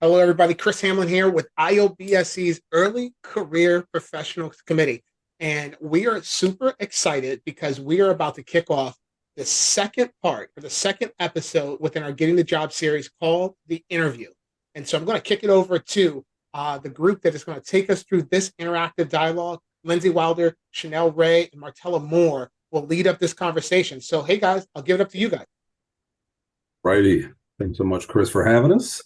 Hello, everybody. Chris Hamlin here with IOBSE's Early Career Professionals Committee. And we are super excited because we are about to kick off the second part or the second episode within our Getting the Job series called The Interview. And so I'm going to kick it over to the group that is going to take us through this interactive dialogue. Lindsay Wilder, Chanel Ray, and Martella Moore will lead up this conversation. So, hey, guys, I'll give it up to you guys. Righty. Thanks so much, Chris, for having us.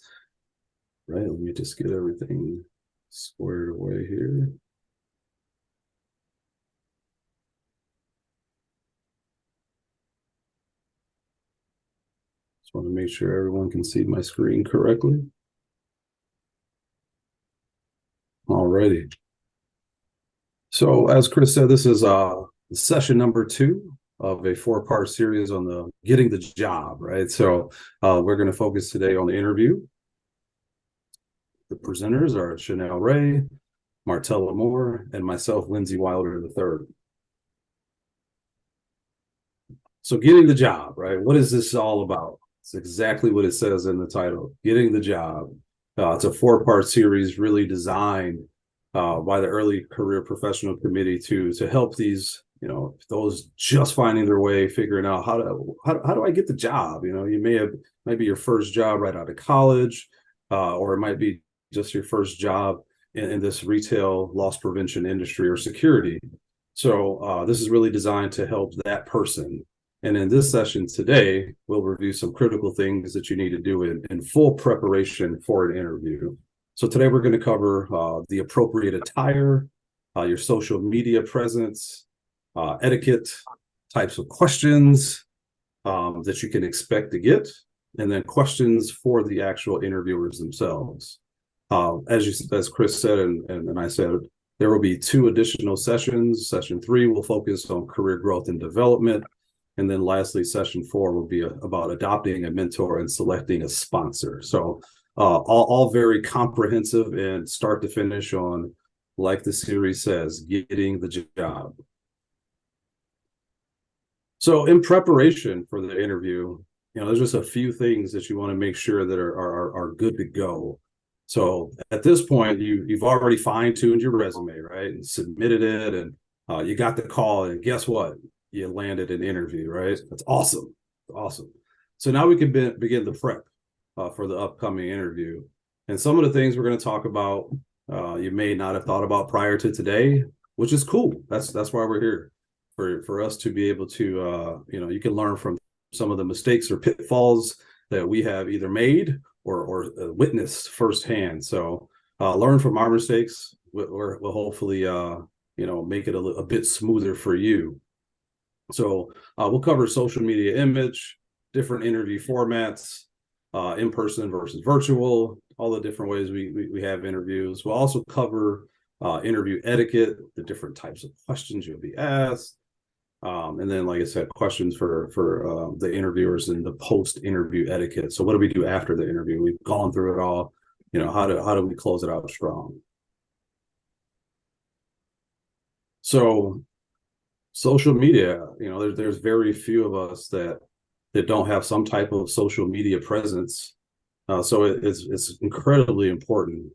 Right, let me just get everything squared away here. Just want to make sure everyone can see my screen correctly. Alrighty. So as Chris said, this is session number 2 of a 4-part series on the getting the job, right? So we're going to focus today on the interview. The presenters are Chanel Ray, Martella Moore, and myself, Lindsay Wilder III. So getting the job, right? What is this all about? It's exactly what it says in the title, getting the job. It's a 4-part series really designed by the Early Career Professional Committee to help these, those just finding their way, figuring out how do I get the job? You might be your first job right out of college, or it might be just your first job in this retail loss prevention industry or security. So this is really designed to help that person. And in this session today, we'll review some critical things that you need to do in full preparation for an interview. So today we're going to cover the appropriate attire, your social media presence, etiquette, types of questions that you can expect to get, and then questions for the actual interviewers themselves. As Chris said and I said, there will be 2 additional sessions. Session 3 will focus on career growth and development. And then lastly, session 4 will be about adopting a mentor and selecting a sponsor. So all very comprehensive and start to finish on, like the series says, getting the job. So in preparation for the interview, there's just a few things that you want to make sure that are good to go. So at this point, you've already fine-tuned your resume, right? And submitted it, and you got the call, and guess what? You landed an interview, right? That's awesome. Awesome. So now we can begin the prep for the upcoming interview. And some of the things we're going to talk about, you may not have thought about prior to today, which is cool. That's why we're here, for us to be able to, you can learn from some of the mistakes or pitfalls that we have either made or witnessed firsthand. So learn from our mistakes. We'll hopefully, make it a bit smoother for you. So we'll cover social media image, different interview formats, in-person versus virtual, all the different ways we have interviews. We'll also cover interview etiquette, the different types of questions you'll be asked. And then, like I said, questions for the interviewers and the post-interview etiquette. So what do we do after the interview? We've gone through it all. How do we close it out strong? So social media, there's very few of us that don't have some type of social media presence. So it's incredibly important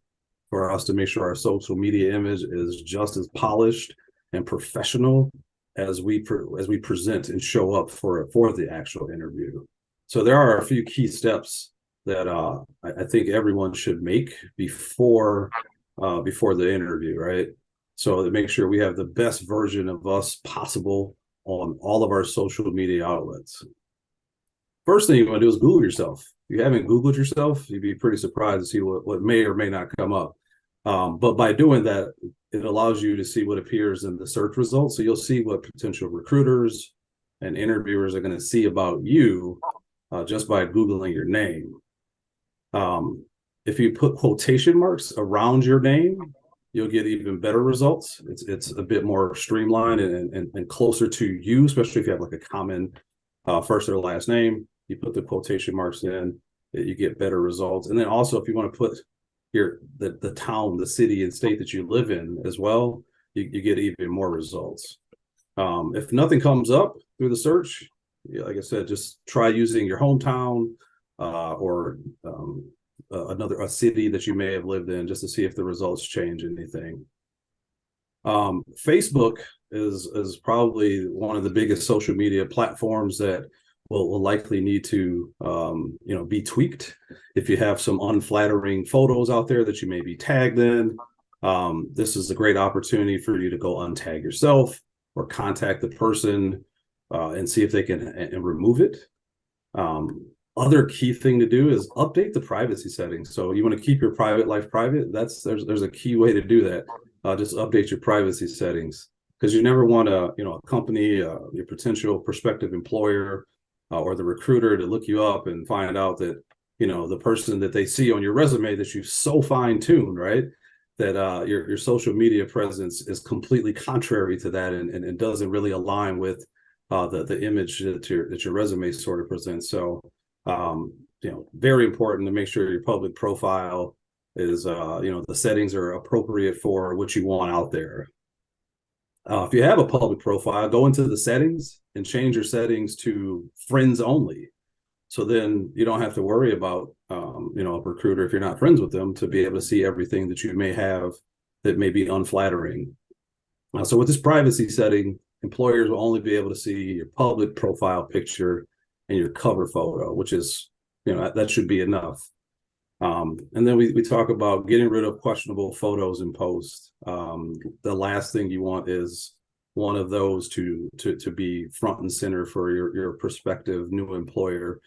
for us to make sure our social media image is just as polished and professional as we present and show up for the actual interview. So there are a few key steps that I think everyone should make before the interview, right? So to make sure we have the best version of us possible on all of our social media outlets. First thing you want to do is Google yourself. If you haven't Googled yourself, you'd be pretty surprised to see what may or may not come up. But by doing that, it allows you to see what appears in the search results. So you'll see what potential recruiters and interviewers are going to see about you just by Googling your name. If you put quotation marks around your name, you'll get even better results. It's a bit more streamlined and closer to you, especially if you have like a common first or last name. You put the quotation marks in, you get better results. And then also, if you want to put the town, the city, and state that you live in as well, you get even more results. If nothing comes up through the search, like I said, just try using your hometown or a a city that you may have lived in, just to see if the results change anything. Facebook is probably one of the biggest social media platforms that will likely need to be tweaked. If you have some unflattering photos out there that you may be tagged in, this is a great opportunity for you to go untag yourself or contact the person and see if they can and remove it. Other key thing to do is update the privacy settings. So you want to keep your private life private. There's a key way to do that. Just update your privacy settings, because you never want a company, your potential prospective employer or the recruiter to look you up and find out that the person that they see on your resume that you've so fine-tuned, right, that your social media presence is completely contrary to that and doesn't really align with the image that your resume sort of presents. So very important to make sure your public profile is the settings are appropriate for what you want out there. If you have a public profile, go into the settings and change your settings to friends only. So then you don't have to worry about a recruiter, if you're not friends with them, to be able to see everything that you may have that may be unflattering. So with this privacy setting, employers will only be able to see your public profile picture and your cover photo, which is, that should be enough. And then we talk about getting rid of questionable photos and posts. The last thing you want is one of those to be front and center for your prospective new employer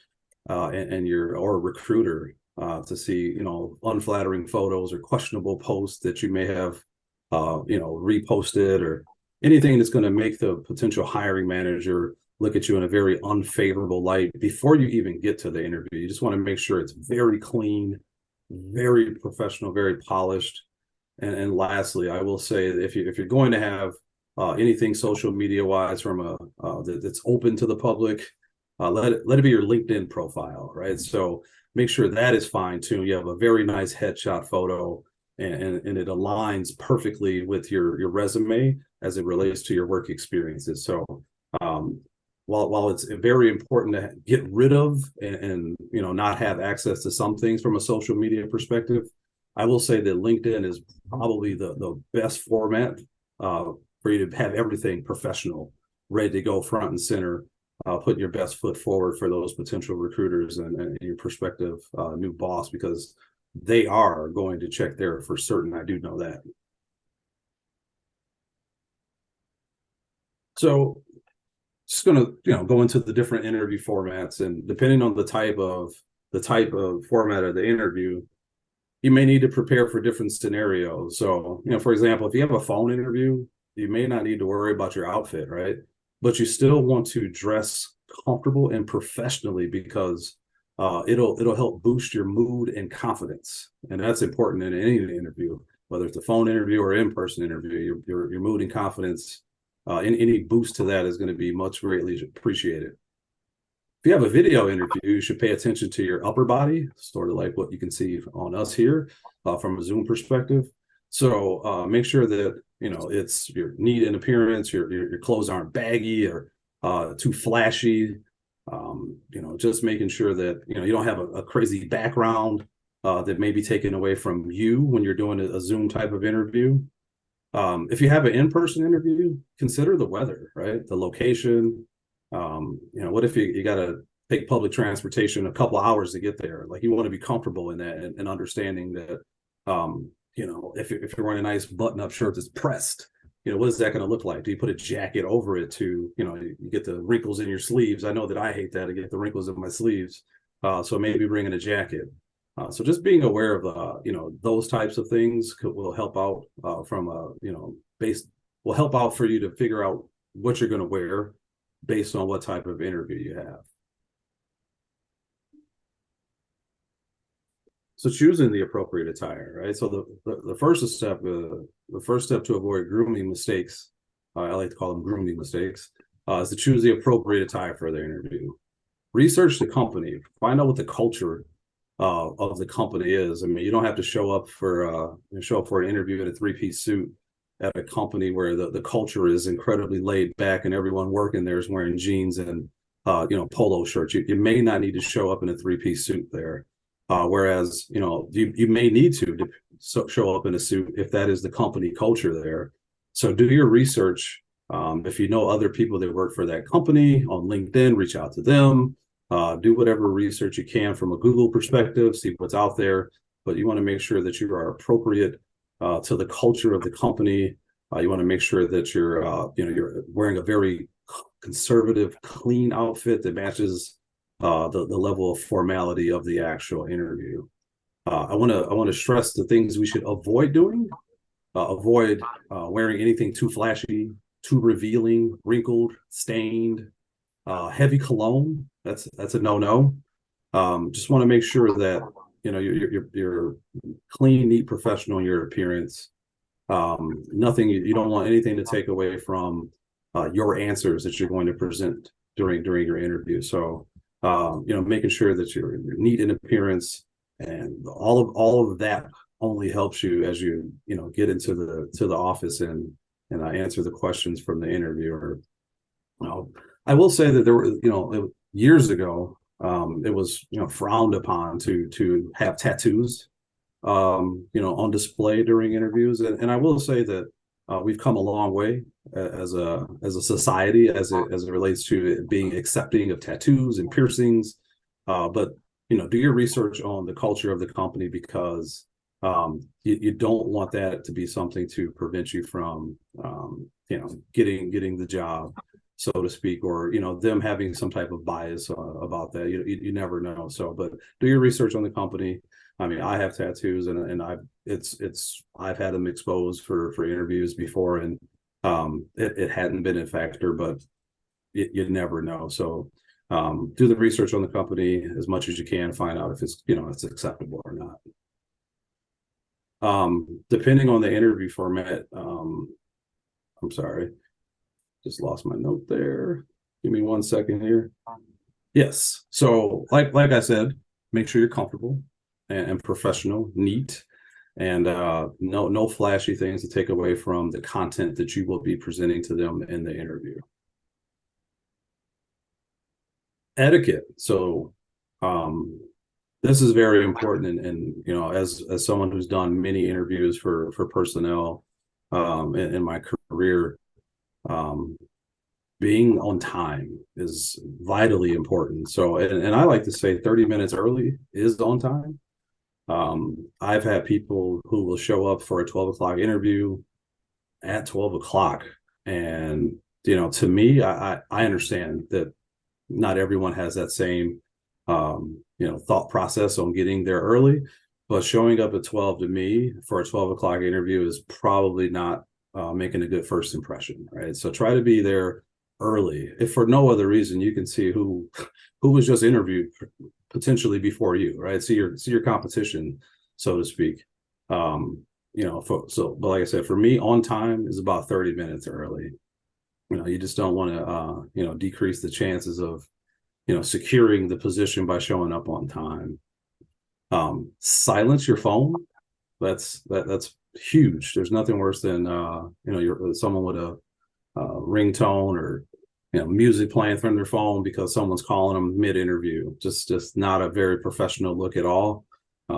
and or recruiter to see unflattering photos or questionable posts that you may have reposted, or anything that's going to make the potential hiring manager look at you in a very unfavorable light before you even get to the interview. You just want to make sure it's very clean, very professional, very polished. And lastly, I will say that if you're going to have anything social media wise from that's open to the public, let it be your LinkedIn profile, right? So make sure that is fine too. You have a very nice headshot photo, and it aligns perfectly with your resume as it relates to your work experiences. So while it's very important to get rid of and not have access to some things from a social media perspective, I will say that LinkedIn is probably the best format for you to have everything professional, ready to go front and center, putting your best foot forward for those potential recruiters and your prospective new boss, because they are going to check there for certain. I do know that. So just going to go into the different interview formats, and depending on the type of format of the interview, you may need to prepare for different scenarios. So for example, if you have a phone interview, you may not need to worry about your outfit, right? But you still want to dress comfortable and professionally, because it'll help boost your mood and confidence, and that's important in any interview, whether it's a phone interview or in-person interview. Your mood and confidence, any boost to that is going to be much greatly appreciated. If you have a video interview, you should pay attention to your upper body, sort of like what you can see on us here from a Zoom perspective. So make sure that it's your neat in appearance, your clothes aren't baggy or too flashy. Just making sure that you don't have a crazy background that may be taken away from you when you're doing a Zoom type of interview. If you have an in-person interview, consider the weather, right? The location. What if you got to take public transportation a couple hours to get there? Like, you want to be comfortable in that and understanding that, if you're wearing a nice button-up shirt that's pressed, what is that going to look like? Do you put a jacket over it to, you get the wrinkles in your sleeves? I know that I hate that. I get the wrinkles in my sleeves. So maybe bringing a jacket. So just being aware of those types of things will help out will help out for you to figure out what you're going to wear based on what type of interview you have. So choosing the appropriate attire, right? So the first step to avoid grooming mistakes, I like to call them grooming mistakes, is to choose the appropriate attire for the interview. Research the company, find out what the culture of the company is. I mean, you don't have to show up for an interview in a three-piece suit at a company where the culture is incredibly laid back and everyone working there is wearing jeans and polo shirts. You may not need to show up in a three-piece suit there. Whereas, you may need to show up in a suit if that is the company culture there. So do your research. If you know other people that work for that company on LinkedIn, reach out to them. Do whatever research you can from a Google perspective, see what's out there. But you want to make sure that you are appropriate to the culture of the company. You want to make sure that you're wearing a very conservative, clean outfit that matches the level of formality of the actual interview. I want to stress the things we should avoid doing. Avoid wearing anything too flashy, too revealing, wrinkled, stained, heavy cologne. That's a no. Just want to make sure that you're clean, neat, professional in your appearance. Nothing you don't want anything to take away from your answers that you're going to present during your interview. So making sure that you're neat in appearance, and all of that only helps you as you get into the office and answer the questions from the interviewer. I will say that there were years ago, it was frowned upon to have tattoos on display during interviews, and I will say that we've come a long way as a society as it relates to being accepting of tattoos and piercings. But do your research on the culture of the company, because you don't want that to be something to prevent you from getting the job, so to speak, or them having some type of bias about that. You never know. So, but do your research on the company. I mean, I have tattoos, and I've had them exposed for interviews before, and it hadn't been a factor, but you never know. So do the research on the company as much as you can, find out if it's acceptable or not. Depending on the interview format, I'm sorry, just lost my note there. Give me 1 second here. Yes. So like I said, make sure you're comfortable and professional, neat, and no flashy things to take away from the content that you will be presenting to them in the interview. Etiquette. So this is very important, and as someone who's done many interviews for personnel in my career, being on time is vitally important. So, and I like to say 30 minutes early is on time. I've had people who will show up for a 12 o'clock interview at 12 o'clock. And, to me, I understand that not everyone has that same, thought process on getting there early, but showing up at 12 to me for a 12 o'clock interview is probably not making a good first impression, right? So try to be there early. If for no other reason, you can see who was just interviewed potentially before you, right? See your competition, so to speak. But like I said, for me, on time is about 30 minutes early. You just don't want to decrease the chances of securing the position by showing up on time. Silence your phone. That's huge. There's nothing worse than someone with a ringtone or music playing from their phone because someone's calling them mid-interview. Just not a very professional look at all.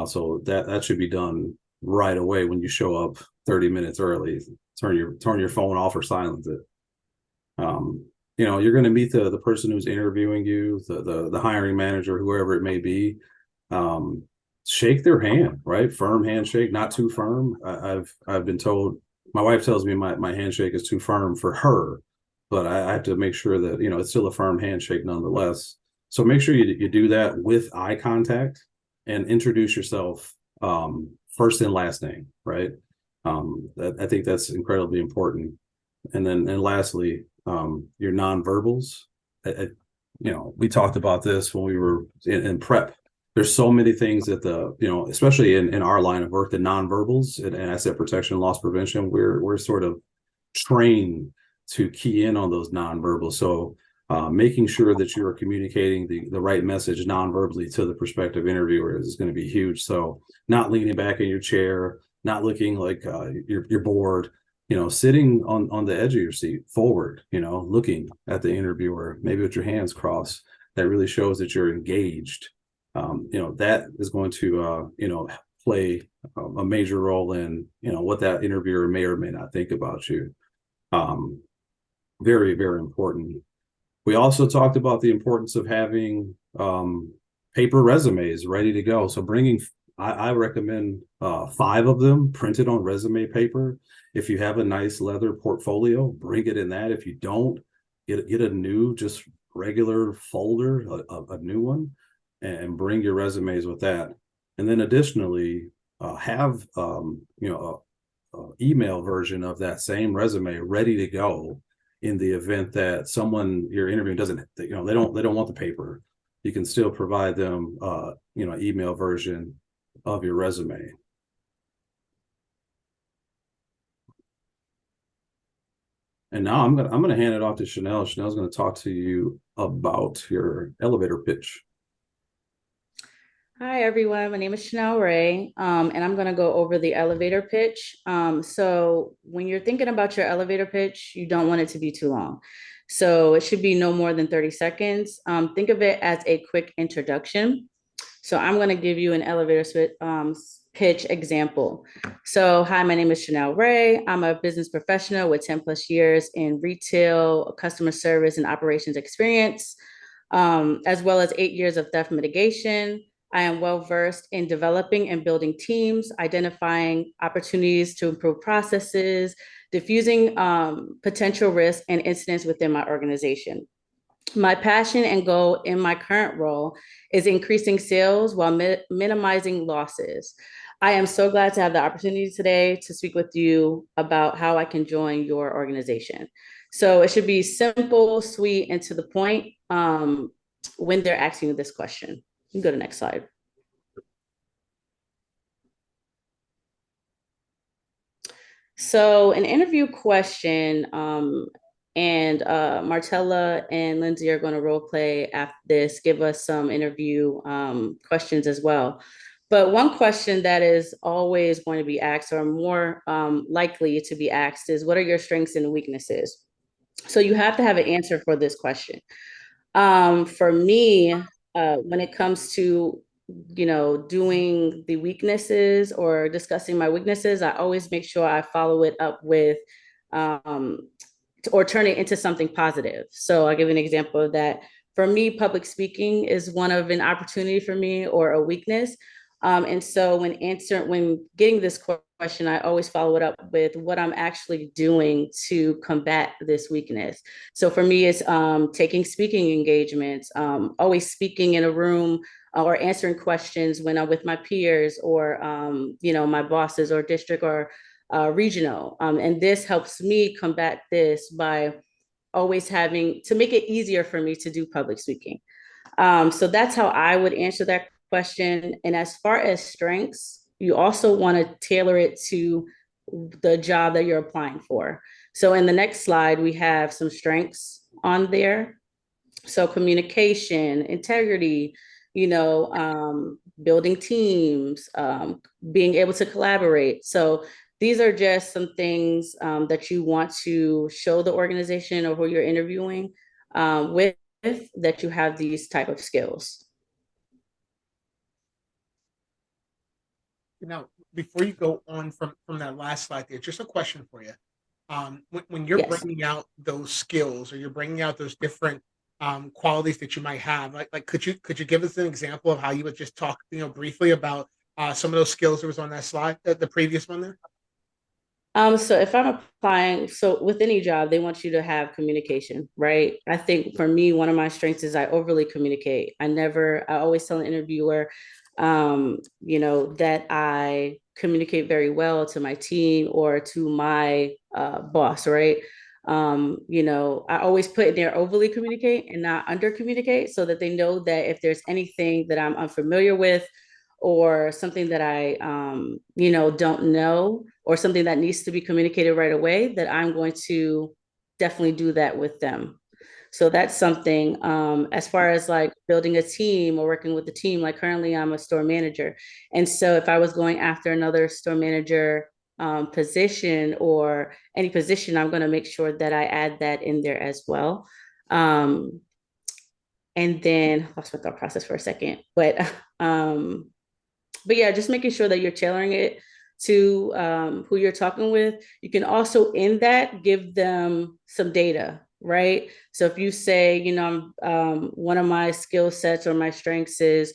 So that should be done right away when you show up 30 minutes early. Turn your phone off or silence it. You're going to meet the person who's interviewing you, the hiring manager, whoever it may be. Shake their hand, right? Firm handshake, not too firm. I've been told, my wife tells me my handshake is too firm for her, but I have to make sure that it's still a firm handshake nonetheless. So make sure you do that with eye contact and introduce yourself first and last name, right? I think that's incredibly important. And lastly, your nonverbals. We talked about this when we were in prep. There's so many things that especially in our line of work, the nonverbals and asset protection and loss prevention, we're sort of trained to key in on those nonverbals. So making sure that you are communicating the right message nonverbally to the prospective interviewer is going to be huge. So not leaning back in your chair, not looking like you're bored, sitting on the edge of your seat forward, looking at the interviewer, maybe with your hands crossed. That really shows that you're engaged. that is going to play a major role in what that interviewer may or may not think about you. Um, Very, very important. We also talked about the importance of having paper resumes ready to go. So I recommend 5 of them printed on resume paper. If you have a nice leather portfolio, bring it in that. If you don't, get a new, just regular folder, a new one, and bring your resumes with that. And then additionally, have a email version of that same resume ready to go in the event that someone you're interviewing doesn't, they don't want the paper. You can still provide them email version of your resume. And now I'm gonna hand it off to Chanel. Chanel's gonna talk to you about your elevator pitch. Hi, everyone. My name is Chanel Ray, and I'm going to go over the elevator pitch. So when you're thinking about your elevator pitch, you don't want it to be too long. So it should be no more than 30 seconds. Think of it as a quick introduction. So I'm going to give you an elevator pitch example. So, hi, my name is Chanel Ray. I'm a business professional with 10 plus years in retail, customer service, and operations experience, as well as 8 years of theft mitigation. I am well versed in developing and building teams, identifying opportunities to improve processes, diffusing potential risks and incidents within my organization. My passion and goal in my current role is increasing sales while minimizing losses. I am so glad to have the opportunity today to speak with you about how I can join your organization. So it should be simple, sweet, and to the point when they're asking you this question. You can go to the next slide. So an interview question, and Martella and Lindsay are going to role play after this, give us some interview questions as well. But one question that is always going to be asked, or more likely to be asked, is what are your strengths and weaknesses? So you have to have an answer for this question. For me, when it comes to doing the weaknesses or discussing my weaknesses, I always make sure I follow it up with um, or turn it into something positive. So I'll give you an example of that. For me, public speaking is one of an opportunity for me or a weakness. And so when getting this question, I always follow it up with what I'm actually doing to combat this weakness. So for me, it's taking speaking engagements, always speaking in a room or answering questions when I'm with my peers or my bosses or district or regional. And this helps me combat this by always having to make it easier for me to do public speaking. So that's how I would answer that question. And as far as strengths, you also want to tailor it to the job that you're applying for. So in the next slide, we have some strengths on there. So communication, integrity, building teams, being able to collaborate. So these are just some things that you want to show the organization or who you're interviewing with, that you have these type of skills. Now, before you go on from that last slide there, just a question for you. When you're Yes. bringing out those skills or you're bringing out those different qualities that you might have, like could you give us an example of how you would just talk, briefly about some of those skills that was on that slide, the previous one there? So if I'm applying, so with any job, they want you to have communication, right? I think for me, one of my strengths is I overly communicate. I always tell an interviewer, that I communicate very well to my team or to my boss, right? I always put in there overly communicate and not under communicate so that they know that if there's anything that I'm unfamiliar with or something that I, don't know, or something that needs to be communicated right away, that I'm going to definitely do that with them. So that's something, as far as like building a team or working with the team, like currently I'm a store manager. And so if I was going after another store manager position or any position, I'm going to make sure that I add that in there as well. And then lost my thought process for a second, but yeah, just making sure that you're tailoring it to who you're talking with. You can also in that give them some data, right? So if you say, one of my skill sets or my strengths is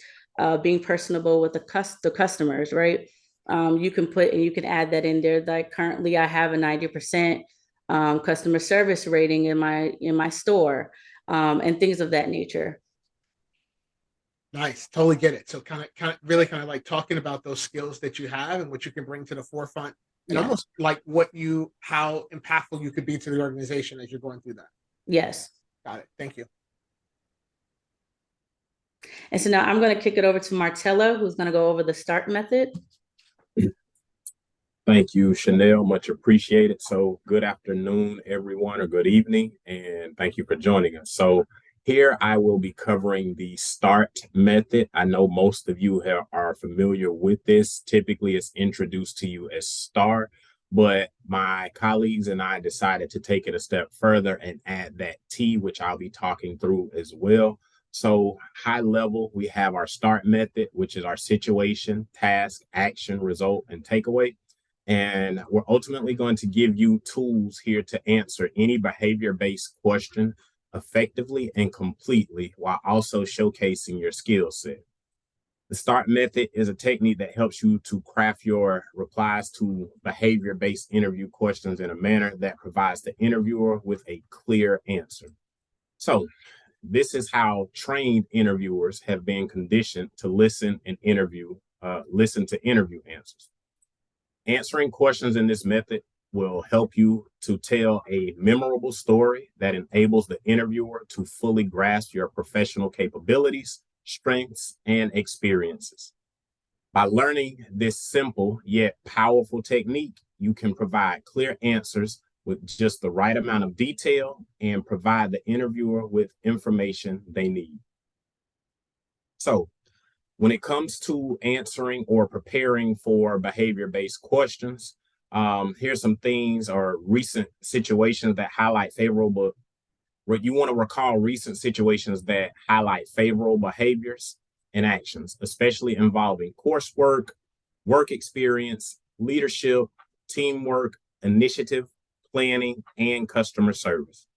being personable with the customers, right? You can put and you can add that in there. Like currently, I have a 90% customer service rating in my store, and things of that nature. Nice, totally get it. So really kind of like talking about those skills that you have and what you can bring to the forefront, and Yeah. almost like how impactful you could be to the organization as you're going through that. Yes. Got it. Thank you. And so now I'm going to kick it over to Martella, who's going to go over the START method. Thank you, Chanel. Much appreciated. So good afternoon, everyone, or good evening, and thank you for joining us. So here I will be covering the START method. I know most of you are familiar with this. Typically, it's introduced to you as STAR, but my colleagues and I decided to take it a step further and add that T, which I'll be talking through as well. So high level, we have our START method, which is our situation, task, action, result, and takeaway. And we're ultimately going to give you tools here to answer any behavior-based question effectively and completely while also showcasing your skill set. The START method is a technique that helps you to craft your replies to behavior-based interview questions in a manner that provides the interviewer with a clear answer. So this is how trained interviewers have been conditioned to listen to interview answers. Answering questions in this method will help you to tell a memorable story that enables the interviewer to fully grasp your professional capabilities, strengths, and experiences. By learning this simple yet powerful technique, you can provide clear answers with just the right amount of detail and provide the interviewer with information they need. So, when it comes to answering or preparing for behavior-based questions, here's some things or recent situations that highlight favorable. You want to recall recent situations that highlight favorable behaviors and actions, especially involving coursework, work experience, leadership, teamwork, initiative, planning, and customer service.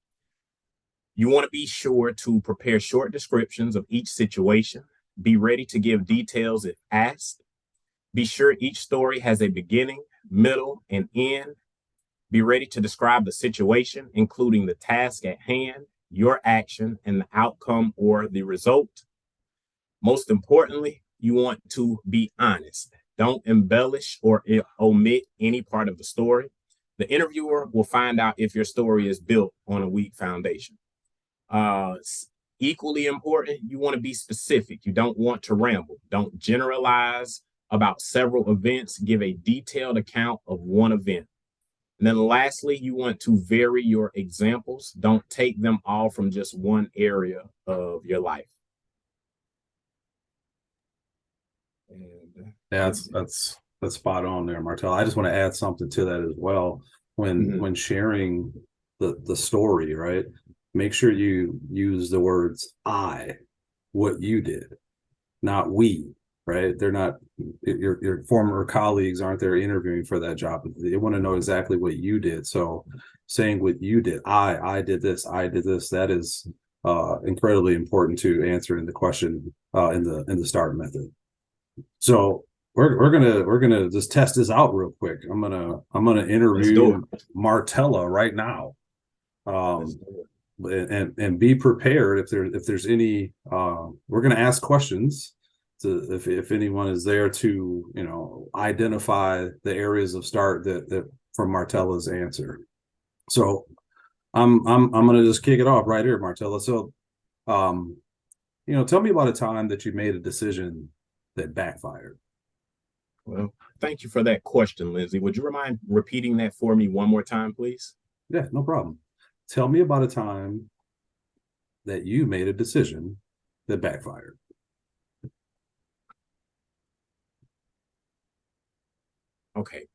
You want to be sure to prepare short descriptions of each situation. Be ready to give details if asked. Be sure each story has a beginning, middle, and end. Be ready to describe the situation, including the task at hand, your action, and the outcome or the result. Most importantly, you want to be honest. Don't embellish or omit any part of the story. The interviewer will find out if your story is built on a weak foundation. Equally important, you want to be specific. You don't want to ramble. Don't generalize about several events. Give a detailed account of one event. And then lastly, you want to vary your examples. Don't take them all from just one area of your life. And that's spot on there, Martell. I just want to add something to that as well. When sharing the story, right? Make sure you use the words I, what you did, not we, right? They're not your former colleagues aren't there interviewing for that job. They want to know exactly what you did. So saying what you did, I did this, that is incredibly important to answering the question in the START method. So we're gonna just test this out real quick. I'm gonna interview Martella right now. And be prepared if there's any we're going to ask questions to if anyone is there to identify the areas of START that from Martella's answer. So I'm going to just kick it off right here, Martella. So tell me about a time that you made a decision that backfired. Well, thank you for that question, Lindsay. Would you mind repeating that for me one more time, please? Yeah, no problem. Tell me about a time that you made a decision that backfired. Okay.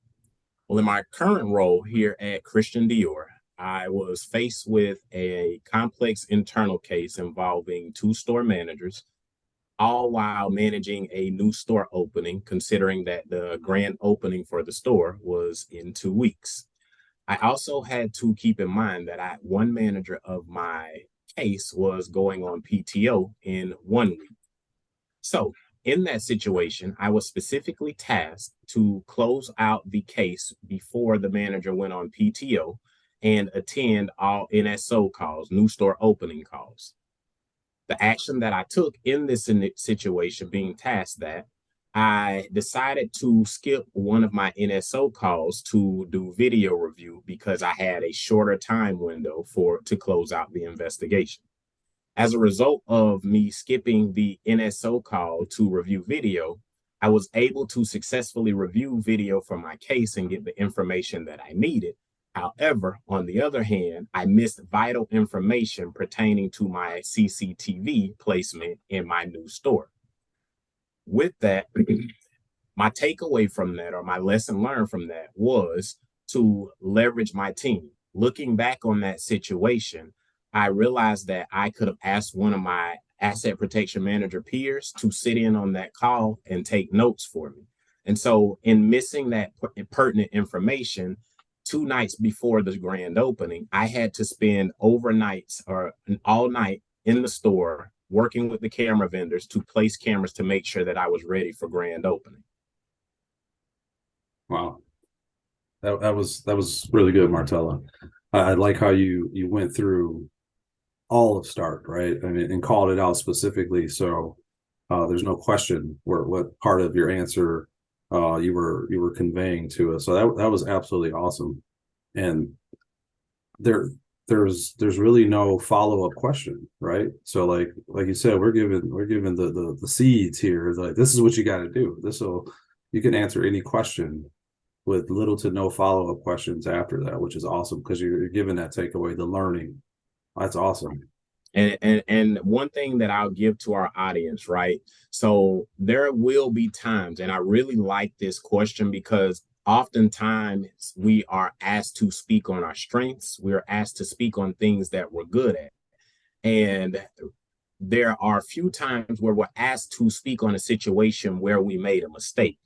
Well, in my current role here at Christian Dior, I was faced with a complex internal case involving two store managers, all while managing a new store opening, considering that the grand opening for the store was in 2 weeks. I also had to keep in mind that one manager of my case was going on PTO in 1 week. So, in that situation, I was specifically tasked to close out the case before the manager went on PTO and attend all NSO calls, new store opening calls. The action that I took in this situation, being tasked that, I decided to skip one of my NSO calls to do video review because I had a shorter time window to close out the investigation. As a result of me skipping the NSO call to review video, I was able to successfully review video for my case and get the information that I needed. However, on the other hand, I missed vital information pertaining to my CCTV placement in my new store. With that, my takeaway from that, or my lesson learned from that, was to leverage my team. Looking back on that situation, I realized that I could have asked one of my asset protection manager peers to sit in on that call and take notes for me. And so, in missing that pertinent information, 2 nights before the grand opening, I had to spend overnights or all night in the store working with the camera vendors to place cameras to make sure that I was ready for grand opening. Wow. That was really good, Martella. I like how you went through all of START, right? I mean, and called it out specifically, so there's no question what part of your answer you were conveying to us. So that was absolutely awesome. And there's really no follow-up question, right? So like you said, we're given the seeds here. Like, this is what you got to do. You can answer any question with little to no follow-up questions after that, which is awesome because you're given that takeaway, the learning. That's awesome. And one thing that I'll give to our audience, right? So there will be times, and I really like this question because oftentimes we are asked to speak on our strengths. We're asked to speak on things that we're good at. And there are a few times where we're asked to speak on a situation where we made a mistake.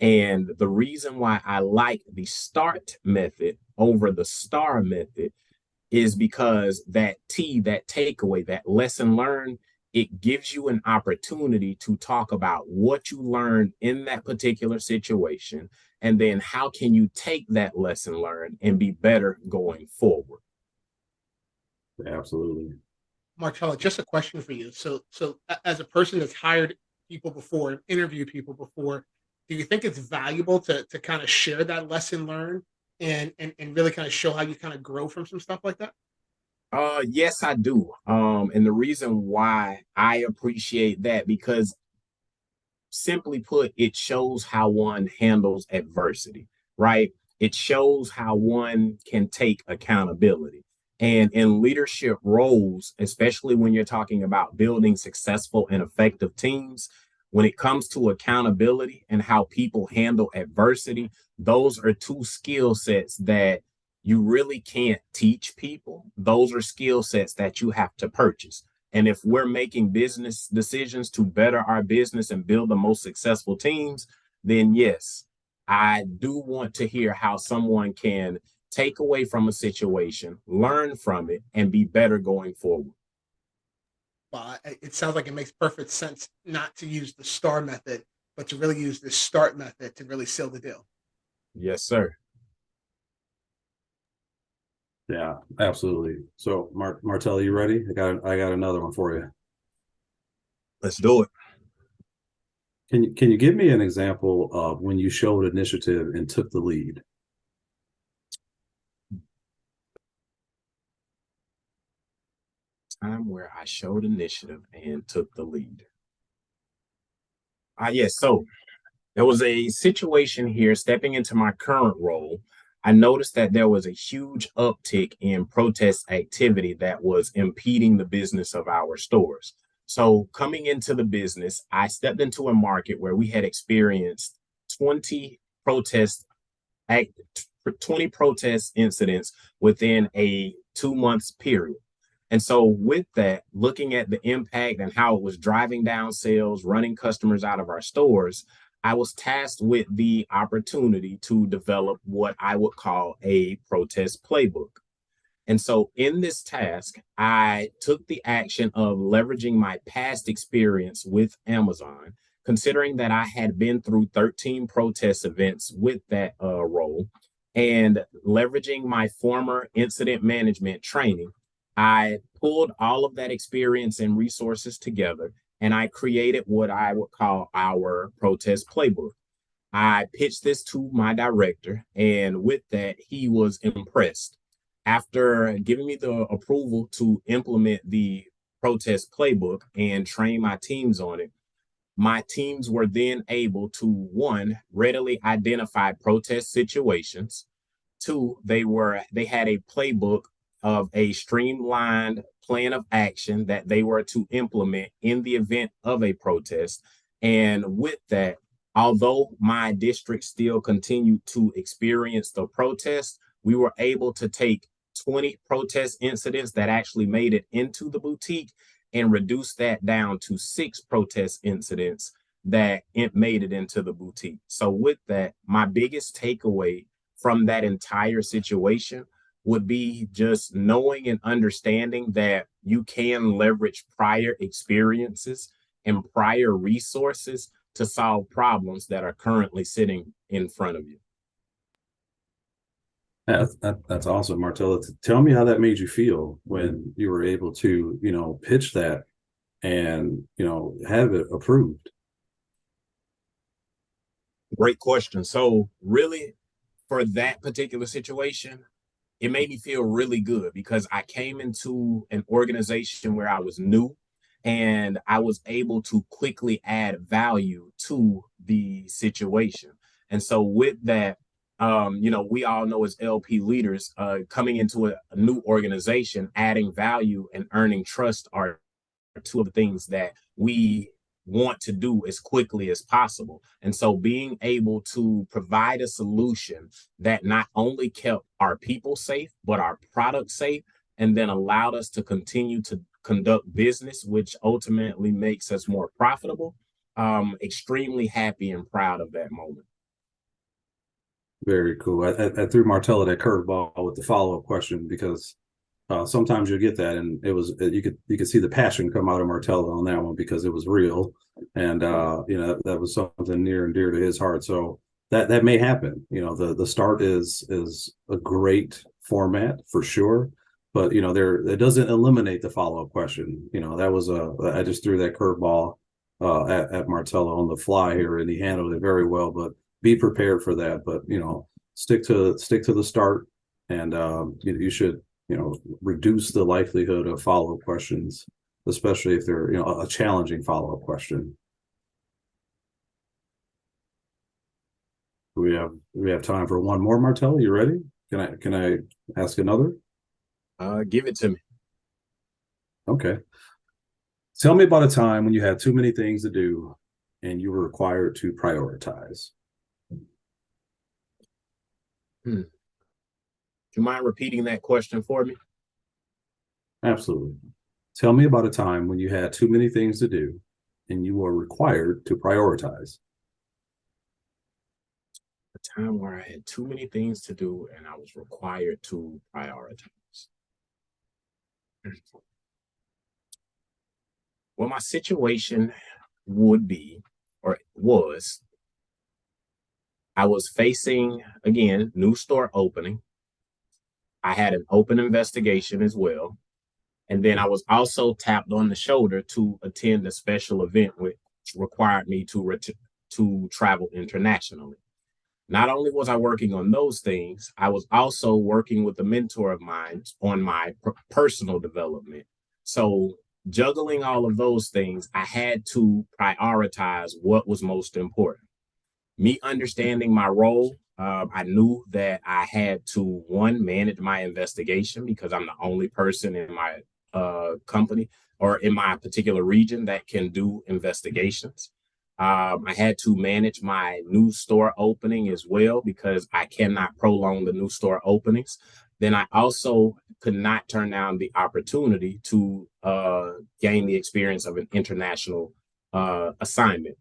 And the reason why I like the START method over the STAR method is because that takeaway, that lesson learned, it gives you an opportunity to talk about what you learned in that particular situation, and then how can you take that lesson learned and be better going forward. Absolutely. Martella, just a question for you. So as a person that's hired people before, interviewed people before, do you think it's valuable to kind of share that lesson learned and really kind of show how you kind of grow from some stuff like that? Yes, I do. And the reason why I appreciate that, because simply put, it shows how one handles adversity, right? It shows how one can take accountability. And in leadership roles, especially when you're talking about building successful and effective teams, when it comes to accountability and how people handle adversity, those are two skill sets that you really can't teach people. Those are skill sets that you have to purchase. And if we're making business decisions to better our business and build the most successful teams, then yes, I do want to hear how someone can take away from a situation, learn from it, and be better going forward. Well, it sounds like it makes perfect sense not to use the STAR method, but to really use the START method to really seal the deal. Yes, sir. Yeah, absolutely. So, Martella, you ready? I got another one for you. Let's do it. Can you give me an example of when you showed initiative and took the lead? Time where I showed initiative and took the lead. Yes. So there was a situation here stepping into my current role. I noticed that there was a huge uptick in protest activity that was impeding the business of our stores. So coming into the business, I stepped into a market where we had experienced 20 protest 20 protest incidents within a 2 month period. And so with that, looking at the impact and how it was driving down sales, running customers out of our stores, I was tasked with the opportunity to develop what I would call a protest playbook. And so in this task, I took the action of leveraging my past experience with Amazon, considering that I had been through 13 protest events with that role, and leveraging my former incident management training. I pulled all of that experience and resources together, and I created what I would call our protest playbook. I pitched this to my director, and with that, he was impressed. After giving me the approval to implement the protest playbook and train my teams on it, my teams were then able to, one, readily identify protest situations. Two, they had a playbook of a streamlined plan of action that they were to implement in the event of a protest. And with that, although my district still continued to experience the protest, we were able to take 20 protest incidents that actually made it into the boutique and reduce that down to 6 protest incidents that it made it into the boutique. So with that, my biggest takeaway from that entire situation would be just knowing and understanding that you can leverage prior experiences and prior resources to solve problems that are currently sitting in front of you. That's awesome, Martella. Tell me how that made you feel when you were able to, pitch that and, have it approved. Great question. So really, for that particular situation, it made me feel really good because I came into an organization where I was new and I was able to quickly add value to the situation. And so with that, we all know as LP leaders, coming into a new organization, adding value and earning trust are two of the things that we want to do as quickly as possible. And so being able to provide a solution that not only kept our people safe, but our product safe, and then allowed us to continue to conduct business, which ultimately makes us more profitable. Extremely happy and proud of that moment. Very cool. I threw Martella that curveball with the follow-up question because sometimes you get that, and you could see the passion come out of Martella on that one because it was real, and that was something near and dear to his heart. So that may happen. The start is a great format for sure, but it doesn't eliminate the follow-up question. That was I just threw that curveball at Martella on the fly here, and he handled it very well. But be prepared for that. But stick to the start, and you should reduce the likelihood of follow-up questions, especially if they're a challenging follow-up question. We have time for one more, Martella. You ready? Can I ask another? Give it to me. Okay. Tell me about a time when you had too many things to do and you were required to prioritize. Do you mind repeating that question for me? Absolutely. Tell me about a time when you had too many things to do and you were required to prioritize. A time where I had too many things to do and I was required to prioritize. Well, my situation would be, or was, I was facing, again, new store opening. I had an open investigation as well. And then I was also tapped on the shoulder to attend a special event which required me to travel internationally. Not only was I working on those things, I was also working with a mentor of mine on my personal development. So juggling all of those things, I had to prioritize what was most important. Me understanding my role, I knew that I had to, one, manage my investigation because I'm the only person in my company or in my particular region that can do investigations. I had to manage my new store opening as well because I cannot prolong the new store openings. Then I also could not turn down the opportunity to gain the experience of an international assignment.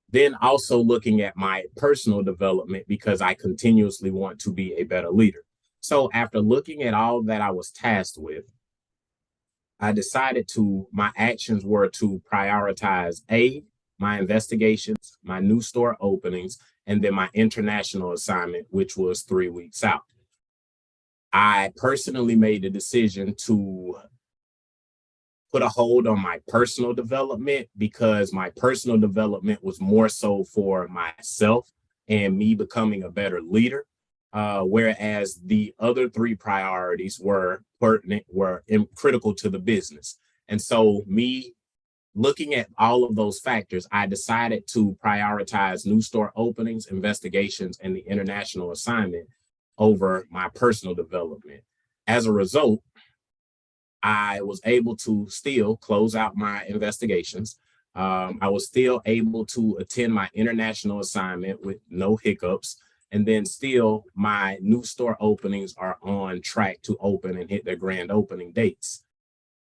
Then also looking at my personal development because I continuously want to be a better leader. So after looking at all that I was tasked with, I decided my actions were to prioritize my investigations, my new store openings, and then my international assignment, which was 3 weeks out. I personally made the decision to put a hold on my personal development because my personal development was more so for myself and me becoming a better leader. Whereas the other 3 priorities were critical to the business. And so me looking at all of those factors, I decided to prioritize new store openings, investigations, and the international assignment over my personal development. As a result, I was able to still close out my investigations. I was still able to attend my international assignment with no hiccups. And then still my new store openings are on track to open and hit their grand opening dates.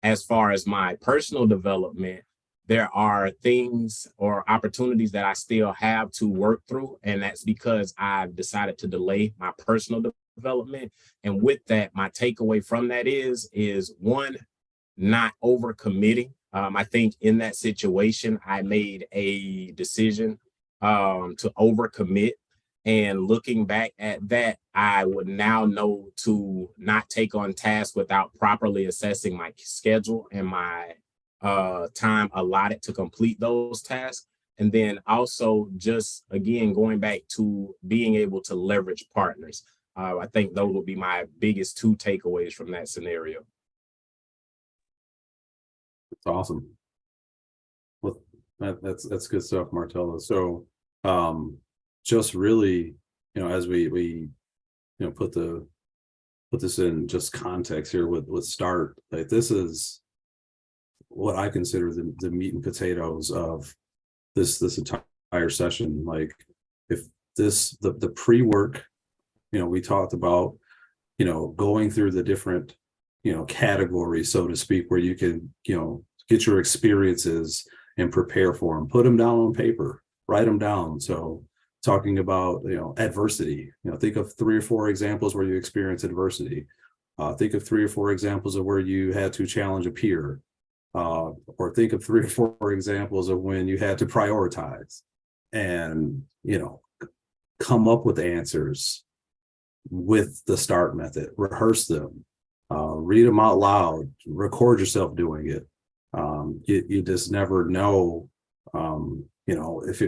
As far as my personal development, there are things or opportunities that I still have to work through. And that's because I've decided to delay my personal development. And with that, my takeaway from that is one, not overcommitting. I think in that situation, I made a decision to overcommit. And looking back at that, I would now know to not take on tasks without properly assessing my schedule and my time allotted to complete those tasks. And then also just, again, going back to being able to leverage partners. I think those will be my biggest 2 takeaways from that scenario. It's awesome. Well, that's good stuff, Martella. So just really, as we put this in just context here with START, like this is what I consider the meat and potatoes of this entire session. Like if the pre-work, we talked about, going through the different, categories, so to speak, where you can, get your experiences and prepare for them, put them down on paper, write them down. So talking about, adversity, think of 3 or 4 examples where you experience adversity. Think of 3 or 4 examples of where you had to challenge a peer. Or think of 3 or 4 examples of when you had to prioritize and, come up with answers with the START method, rehearse them, read them out loud, record yourself doing it. You just never know, if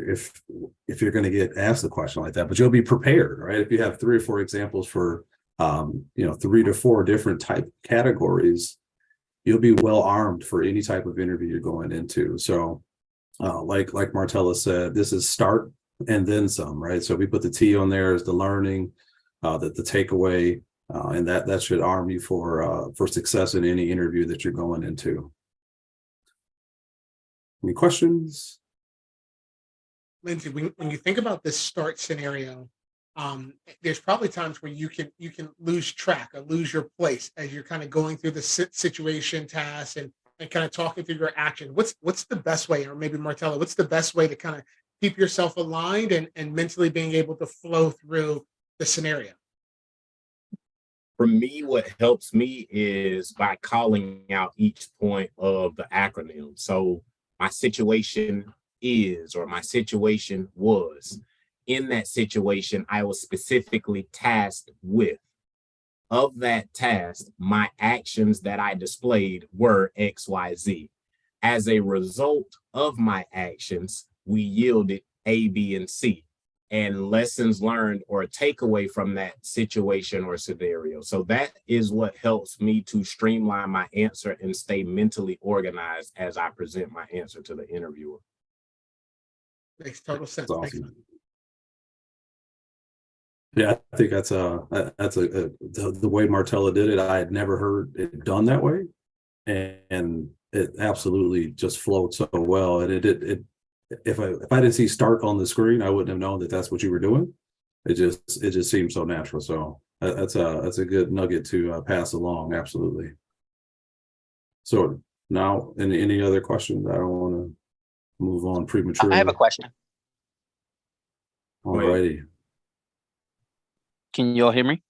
you're going to get asked a question like that, but you'll be prepared, right? If you have 3 or 4 examples for, 3 to 4 different type categories, you'll be well armed for any type of interview you're going into. So like Martella said, this is START and then some, right? So we put the T on there as the learning, the takeaway, and that should arm you for success in any interview that you're going into. Any questions? Lindsay, when you think about this START scenario, there's probably times where you can lose track or lose your place as you're kind of going through the situation, tasks, and kind of talking through your action. What's the best way, or maybe Martella, what's the best way to kind of keep yourself aligned and mentally being able to flow through the scenario? For me, what helps me is by calling out each point of the acronym. So my situation is, or my situation was. In that situation, I was specifically tasked with. Of that task, my actions that I displayed were XYZ. As a result of my actions, we yielded A, B, and C, and lessons learned or takeaway from that situation or scenario. So that is what helps me to streamline my answer and stay mentally organized as I present my answer to the interviewer. Makes total sense. That's awesome. Yeah, I think that's the way Martella did it. I had never heard it done that way, and it absolutely just flowed so well. And if I didn't see start on the screen, I wouldn't have known that that's what you were doing. It just seems so natural. So that's a good nugget to pass along. Absolutely. So now, any other questions? I don't want to move on prematurely. I have a question. All righty. Can you all hear me?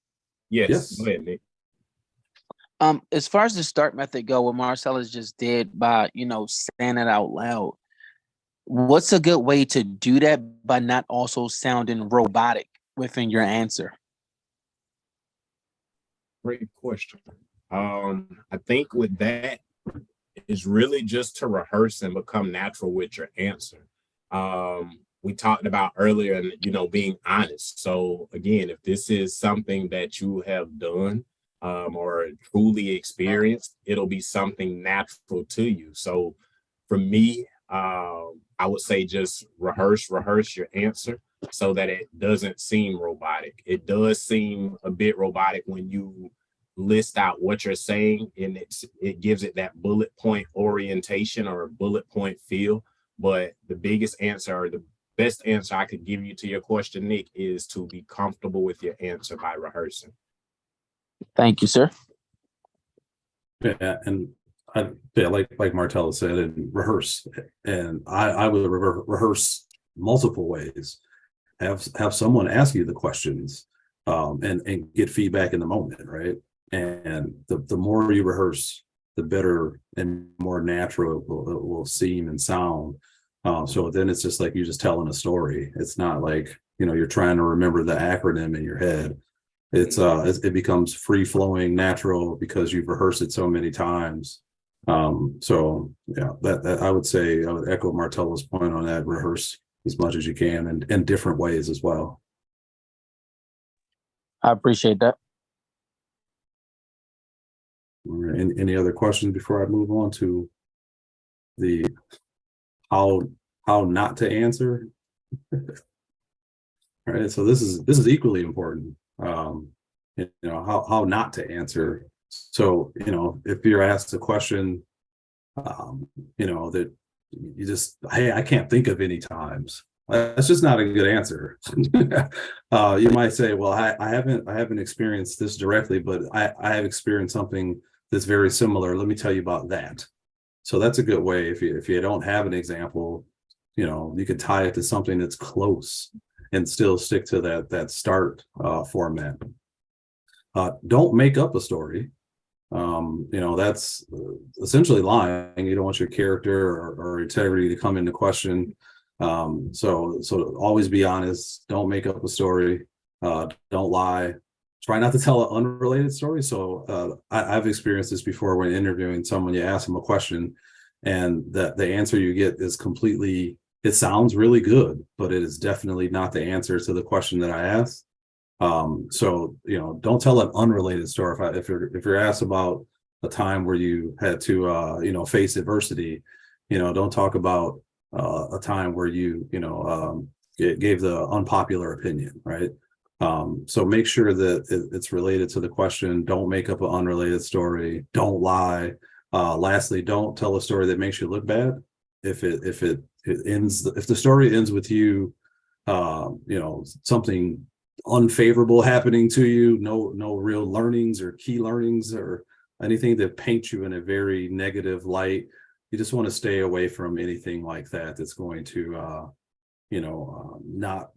Yes. Go ahead, Nick. As far as the start method go, what Marcellus just did by, saying it out loud, what's a good way to do that by not also sounding robotic within your answer? Great question. I think with that, it's really just to rehearse and become natural with your answer. We talked about earlier, being honest. So again, if this is something that you have done or truly experienced, it'll be something natural to you. So for me, I would say just rehearse your answer so that it doesn't seem robotic. It does seem a bit robotic when you list out what you're saying, and it gives it that bullet point orientation or a bullet point feel. But the biggest answer, or the best answer I could give you to your question, Nick, is to be comfortable with your answer by rehearsing. Thank you, sir. Yeah, and like Martella said, and rehearse. And I would rehearse multiple ways. Have someone ask you the questions, and get feedback in the moment, right? And the more you rehearse, the better and more natural it will seem and sound. So then it's just like you're just telling a story. It's not like, you're trying to remember the acronym in your head. It becomes free flowing, natural because you've rehearsed it so many times. So yeah, that I would say, I would echo Martella's point on that. Rehearse as much as you can, and in different ways as well. I appreciate that. All right. Any other questions before I move on to the how not to answer? All right. So this is equally important. How not to answer. So, if you're asked a question, that you just, hey, I can't think of any times. That's just not a good answer. You might say, well, I haven't experienced this directly, but I have experienced something that's very similar. Let me tell you about that. So that's a good way. If you don't have an example, you could tie it to something that's close and still stick to that start format. Don't make up a story. That's essentially lying. You don't want your character or integrity to come into question. So always be honest. Don't make up a story. Don't lie. Try not to tell an unrelated story. So I've experienced this before when interviewing someone. You ask them a question, and the answer you get is completely. It sounds really good, but it is definitely not the answer to the question that I asked. So don't tell an unrelated story. If you're asked about a time where you had to face adversity, don't talk about a time where you gave the unpopular opinion, right? So make sure that it's related to the question. Don't make up an unrelated story. Don't lie. Lastly, don't tell a story that makes you look bad. If the story ends with you, something unfavorable happening to you, no real learnings or key learnings or anything that paints you in a very negative light, you just want to stay away from anything like that that's going to not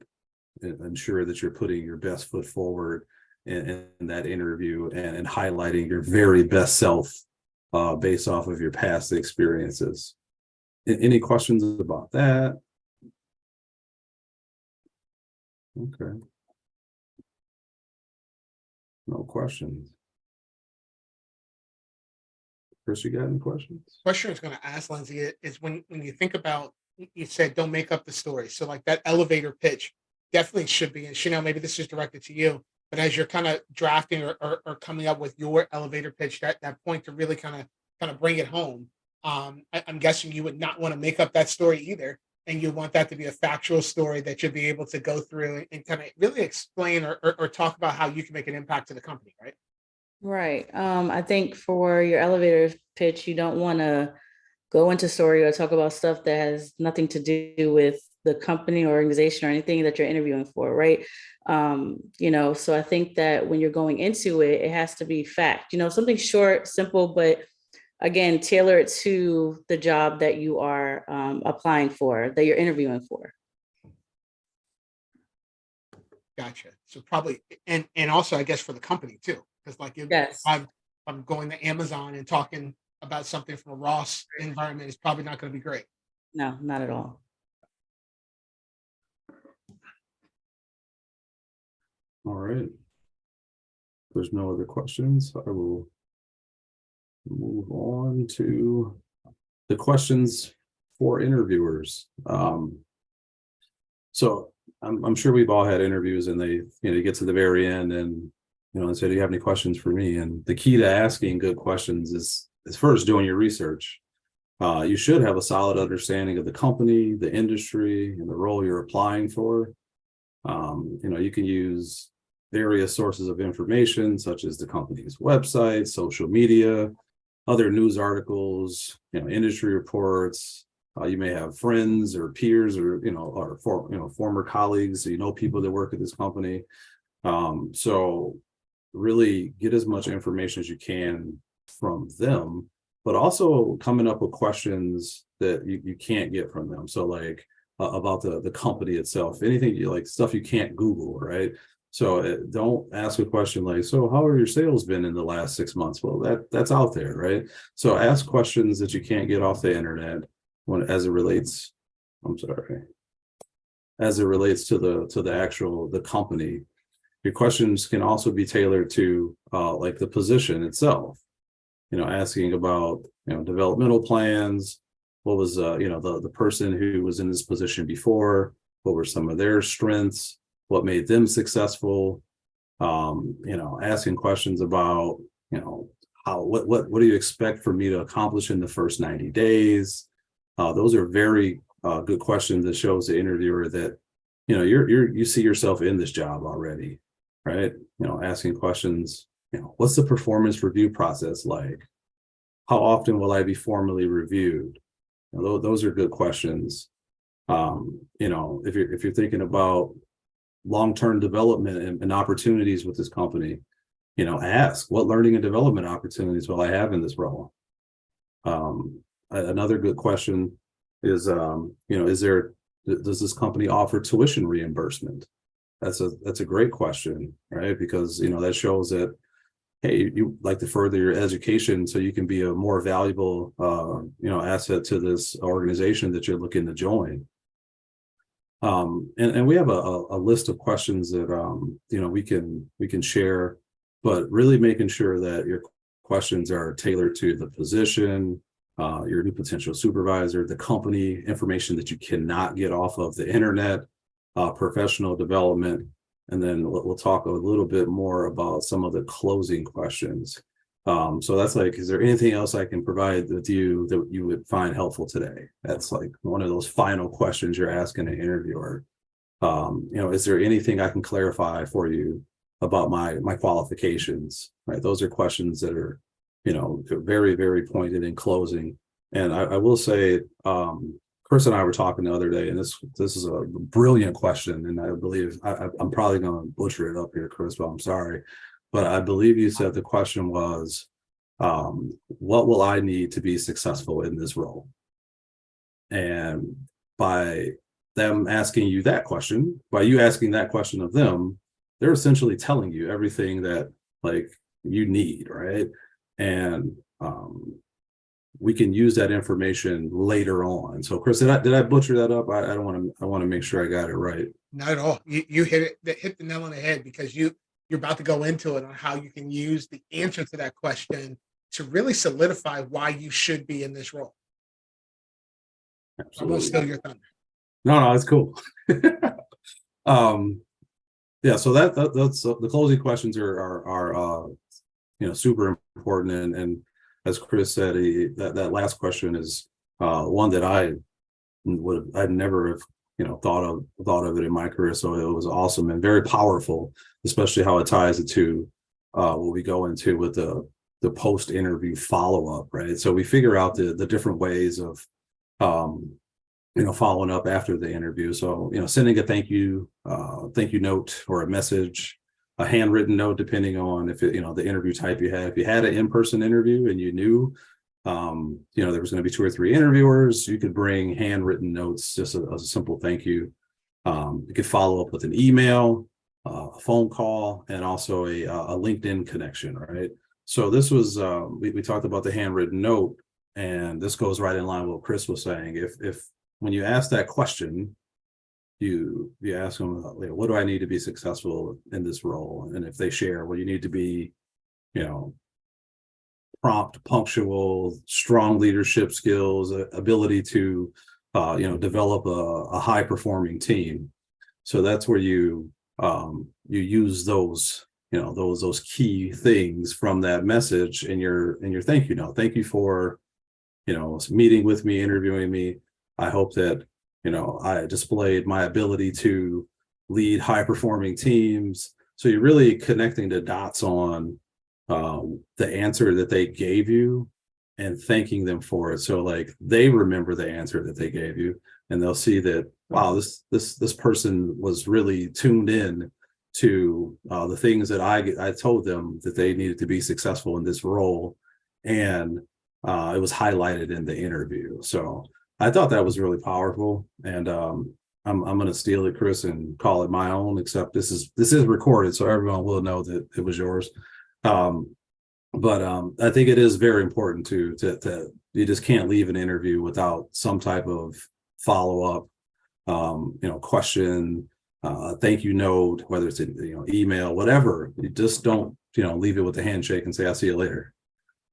ensure that you're putting your best foot forward in that interview and highlighting your very best self based off of your past experiences. Any questions about that? Okay. No questions. Chris, you got any questions? Question I was going to ask Lindsay is when you think about, you said don't make up the story. So like that elevator pitch definitely should be, and Chanel, maybe this is directed to you, but as you're kind of drafting or coming up with your elevator pitch, that point to really kind of bring it home. I'm guessing you would not want to make up that story either. And you want that to be a factual story that you'll be able to go through and kind of really explain or talk about how you can make an impact to the company, right? Right. I think for your elevator pitch, you don't want to go into story or talk about stuff that has nothing to do with the company or organization or anything that you're interviewing for, right? So I think that when you're going into it, it has to be fact, something short, simple, but again, tailor it to the job that you are applying for, that you're interviewing for. Gotcha. So probably, and also I guess for the company too, because like Yes. if I'm going to Amazon and talking about something from a Ross environment, it's probably not going to be great. No, not at all. All right. If there's no other questions, I will move on to the questions for interviewers. So I'm sure we've all had interviews and they, you get to the very end and, and say, do you have any questions for me? And the key to asking good questions is first doing your research. You should have a solid understanding of the company, the industry, and the role you're applying for. You can use various sources of information, such as the company's website, social media, other news articles, industry reports. You may have friends or peers or, former colleagues, people that work at this company. So really get as much information as you can from them, but also coming up with questions that you can't get from them. So like about the company itself, anything stuff you can't Google, right? So don't ask a question like, so how are your sales been in the last 6 months? Well, that's out there, right? So ask questions that you can't get off the internet as it relates to the company. Your questions can also be tailored to like the position itself, asking about, developmental plans. What was, the person who was in this position before, what were some of their strengths, what made them successful, asking questions about, what do you expect for me to accomplish in the first 90 days? Those are very good questions that shows the interviewer that, you see yourself in this job already, right? Asking questions, what's the performance review process like? How often will I be formally reviewed? Those are good questions. If you're thinking about long-term development and opportunities with this company, ask what learning and development opportunities will I have in this role? Another good question is, does this company offer tuition reimbursement? That's a great question, right? Because, that shows that, hey, you like to further your education so you can be a more valuable, asset to this organization that you're looking to join. And we have a list of questions that, we can share, but really making sure that your questions are tailored to the position, your new potential supervisor, the company, information that you cannot get off of the internet, professional development. And then we'll talk a little bit more about some of the closing questions. So that's like, is there anything else I can provide with you that you would find helpful today? That's like one of those final questions you're asking an interviewer. Is there anything I can clarify for you about my qualifications? Right, those are questions that are, very, very pointed in closing. And I will say, Chris and I were talking the other day, and this is a brilliant question, and I believe I'm probably going to butcher it up here, Chris, but I'm sorry. But I believe you said the question was, what will I need to be successful in this role? And by them asking you that question, by you asking that question of them, they're essentially telling you everything that like you need, right? And we can use that information later on. So, Chris, did I butcher that up? I don't want to. I want to make sure I got it right. Not at all. You hit the nail on the head, because you're about to go into it on how you can use the answer to that question to really solidify why you should be in this role. Absolutely. I won't steal your thunder. No, it's cool. Yeah. So that's the closing questions are super important, and as Chris said, that last question is one that I'd never have thought of it in my career. So it was awesome and very powerful, especially how it ties it to what we go into with the the post-interview follow-up, right? So we figure out the different ways of following up after the interview. So, sending a thank you note or a message, a handwritten note, depending on if the interview type you had. If you had an in-person interview and you knew, there was going to be 2 or 3 interviewers, you could bring handwritten notes, just a simple thank you. You could follow up with an email, a phone call, and also a LinkedIn connection, right? So this was, we talked about the handwritten note, and this goes right in line with what Chris was saying. If when you ask that question, you ask them, what do I need to be successful in this role? And if they share, well, you need to be, prompt, punctual, strong leadership skills, ability to, develop a high performing team. So that's where you use those, those key things from that message in your thank you note. Thank you for, meeting with me, interviewing me. I hope that, I displayed my ability to lead high performing teams. So you're really connecting the dots on the answer that they gave you and thanking them for it. So like they remember the answer that they gave you, and they'll see that, wow, this person was really tuned in to the things that I told them that they needed to be successful in this role, and it was highlighted in the interview. So I thought that was really powerful, and I'm going to steal it, Chris, and call it my own. Except this is recorded, so everyone will know that it was yours. But I think it is very important to you just can't leave an interview without some type of follow up, question, thank you note, whether it's email, whatever. You just don't leave it with a handshake and say I'll see you later.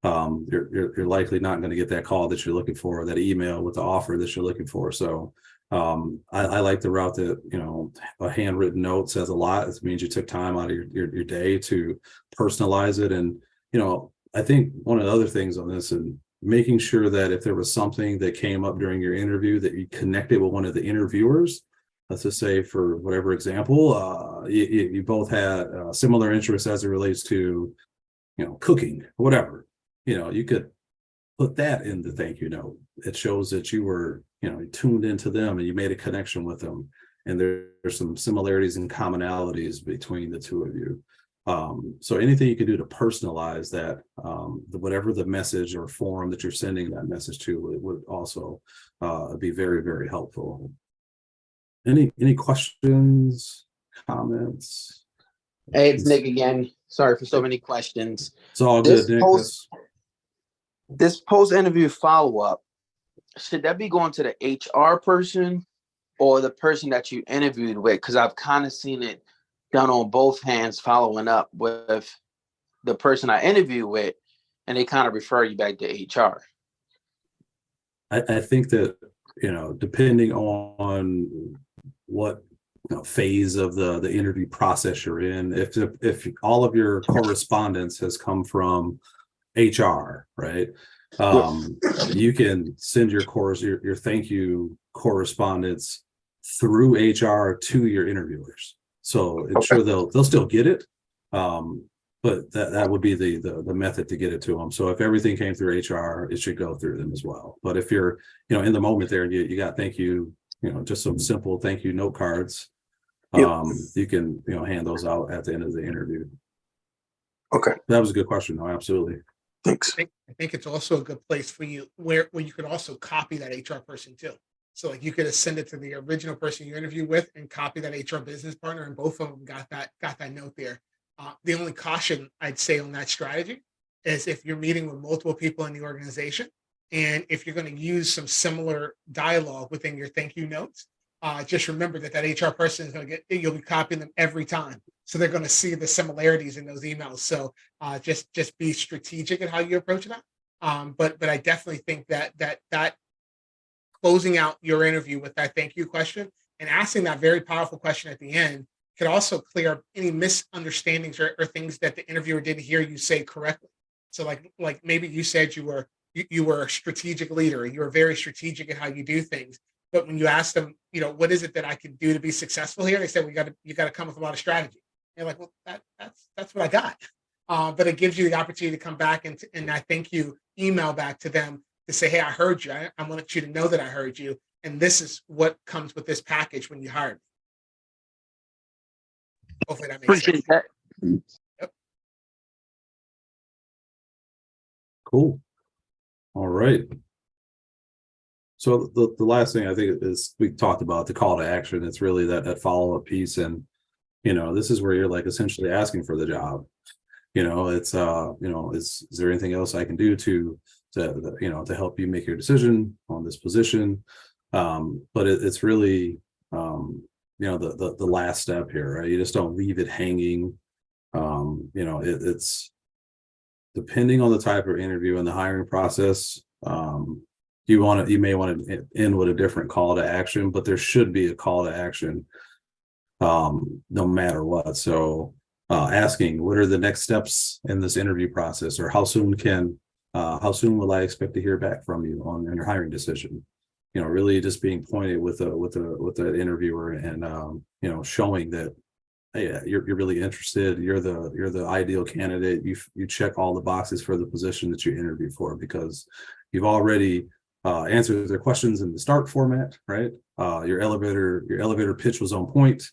You're likely not going to get that call that you're looking for, that email with the offer that you're looking for. So I like the route that a handwritten note says a lot. It means you took time out of your day to personalize it. And I think one of the other things on this, and making sure that if there was something that came up during your interview that you connected with one of the interviewers, let's just say for whatever example, you both had similar interests as it relates to cooking, whatever, you could put that in the thank you note. It shows that you were tuned into them and you made a connection with them, and there's some similarities and commonalities between the two of you. So anything you can do to personalize that, whatever the message or form that you're sending that message to, it would also be very, very helpful. Any questions, comments? Hey, it's Nick again. Sorry for so many questions. It's all good, Nick. This post-interview follow-up, should that be going to the HR person or the person that you interviewed with? Because I've kind of seen it done on both hands, following up with the person I interviewed with, and they kind of refer you back to HR. I think that, depending on what phase of the interview process you're in, if all of your correspondence has come from HR, right? You can send your thank you correspondence through HR to your interviewers. So I'm sure they'll still get it, but that would be the method to get it to them. So if everything came through HR, it should go through them as well. But if you're in the moment there and you got thank you, just some simple thank you note cards, you can hand those out at the end of the interview. Okay, that was a good question. No, absolutely. thanks. I think it's also a good place for you where you could also copy that HR person too. So like you could send it to the original person you interviewed with and copy that HR business partner, and both of them got that note there. The only caution I'd say on that strategy is if you're meeting with multiple people in the organization, and if you're going to use some similar dialogue within your thank you notes, just remember that HR person is going to you'll be copying them every time. So they're going to see the similarities in those emails. So just be strategic in how you approach that. But I definitely think that closing out your interview with that thank you question and asking that very powerful question at the end could also clear up any misunderstandings or things that the interviewer didn't hear you say correctly. So like maybe you said you were a strategic leader, you were very strategic in how you do things. But when you ask them, what is it that I can do to be successful here? They said, you got to come with a lot of strategy. And you're like, well, that's what I got. but it gives you the opportunity to come back and I think you email back to them to say, hey, I heard you. I want you to know that I heard you. And this is what comes with this package when you hire me. Hopefully that makes sense. Appreciate that. Yep. Cool. All right. So the last thing I think is we talked about the call to action. It's really that follow-up piece. And, this is where you're like essentially asking for the job. It's, is there anything else I can do to help you make your decision on this position? But it's really, the last step here, right? You just don't leave it hanging. It's depending on the type of interview and the hiring process. You may want to end with a different call to action, but there should be a call to action, no matter what. So, asking what are the next steps in this interview process, or how soon will I expect to hear back from you on your hiring decision? Really just being pointed with the interviewer and showing that, hey, you're really interested. You're the ideal candidate. You check all the boxes for the position that you interview for, because you've already answered their questions in the start format, right? Your elevator pitch was on point.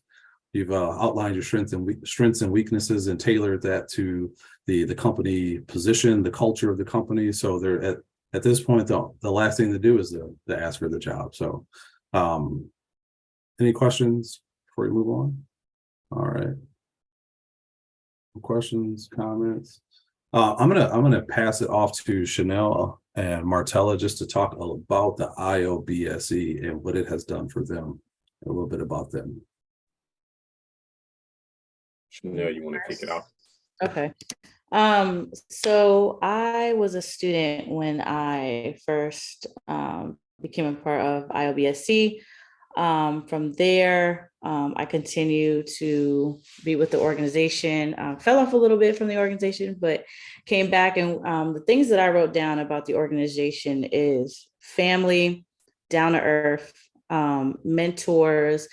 You've outlined your strengths and weaknesses and tailored that to the company position, the culture of the company. So they're at this point, the last thing to do is to ask for the job. So, any questions before we move on? All right. Questions, comments? I'm gonna pass it off to Chanel and Martella just to talk about the IOBSE and what it has done for them, a little bit about them. Chanel, you want to kick it off? Okay. So I was a student when I first became a part of IOBSE. From there, I continued to be with the organization, fell off a little bit from the organization, but came back. And the things that I wrote down about the organization is family, down to earth, mentors.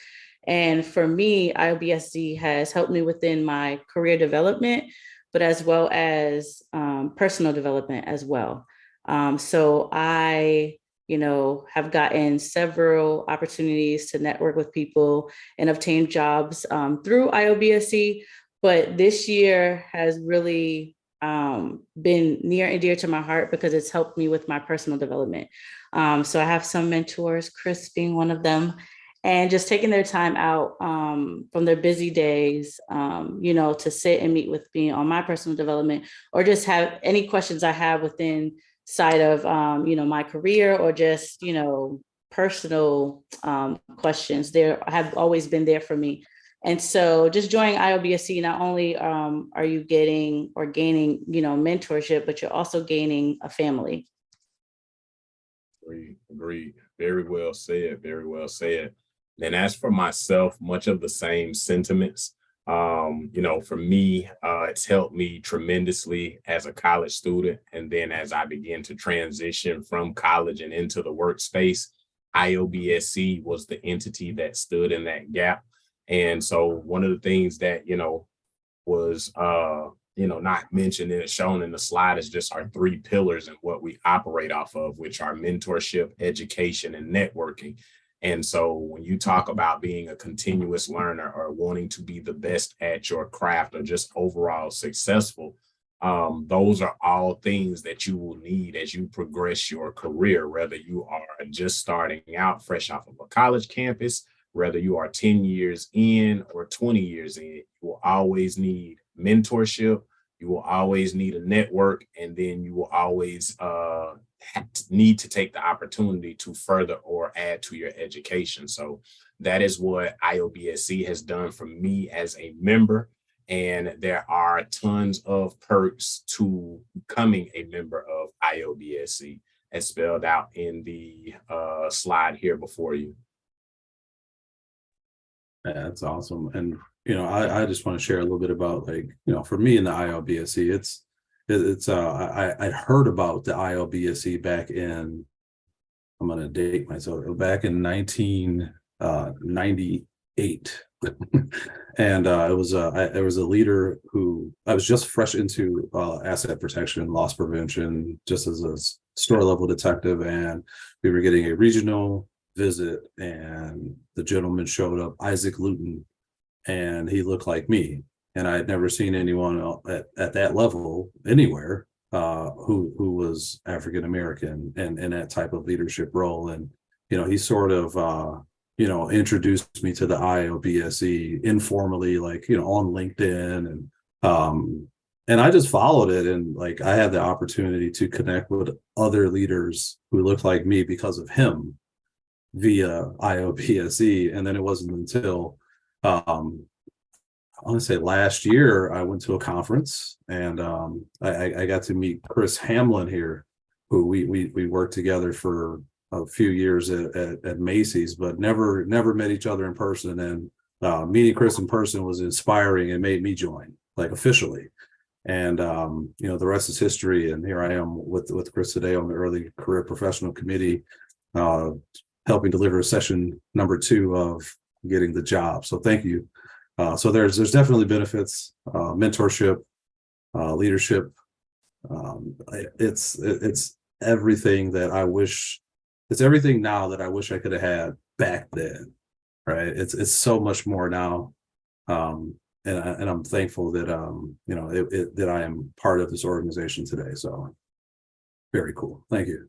And for me, IOBSE has helped me within my career development, but as well as personal development as well. So I have gotten several opportunities to network with people and obtain jobs through IOBSE. But this year has really been near and dear to my heart because it's helped me with my personal development. So I have some mentors, Chris being one of them, and just taking their time out from their busy days, to sit and meet with me on my personal development, or just have any questions I have within side of, my career, or just, personal questions. They have always been there for me. And so just joining IOBSE, not only are you getting or gaining, mentorship, but you're also gaining a family. Agreed. Very well said. Very well said. And as for myself, much of the same sentiments. For me, it's helped me tremendously as a college student. And then as I began to transition from college and into the workspace, IOBSE was the entity that stood in that gap. And so one of the things that, was, not mentioned and shown in the slide is just our 3 pillars and what we operate off of, which are mentorship, education, and networking. And so when you talk about being a continuous learner or wanting to be the best at your craft or just overall successful, those are all things that you will need as you progress your career, whether you are just starting out fresh off of a college campus, whether you are 10 years in or 20 years in. You will always need mentorship. You will always need a network, and then you will always need to take the opportunity to further or add to your education. So that is what IOBSE has done for me as a member. And there are tons of perks to becoming a member of IOBSE, as spelled out in the slide here before you. Yeah, that's awesome. And I just want to share a little bit about, for me in the IOBSE, I heard about the IOBSE back in, I'm going to date myself, back in 1998. And there was a leader who I was just fresh into asset protection, loss prevention, just as a store level detective, and we were getting a regional visit, and the gentleman showed up, Isaac Luton, and he looked like me, and I had never seen anyone at that level anywhere who was African American and in that type of leadership role. And he sort of introduced me to the IOBSE informally, like on LinkedIn, and I just followed it, and like I had the opportunity to connect with other leaders who looked like me because of him via IOBSE. And then it wasn't until I want to say last year I went to a conference, and I got to meet Chris Hamlin here, who we worked together for a few years at Macy's, but never met each other in person. And meeting Chris in person was inspiring and made me join, like, officially. And the rest is history. And here I am with Chris today on the Early Career Professional Committee, helping deliver session number 2 of getting the job. So thank you. So there's definitely benefits, mentorship, leadership. It's everything that I wish. It's everything now that I wish I could have had back then, right? It's so much more now, and I'm thankful that that I am part of this organization today. So very cool. Thank you.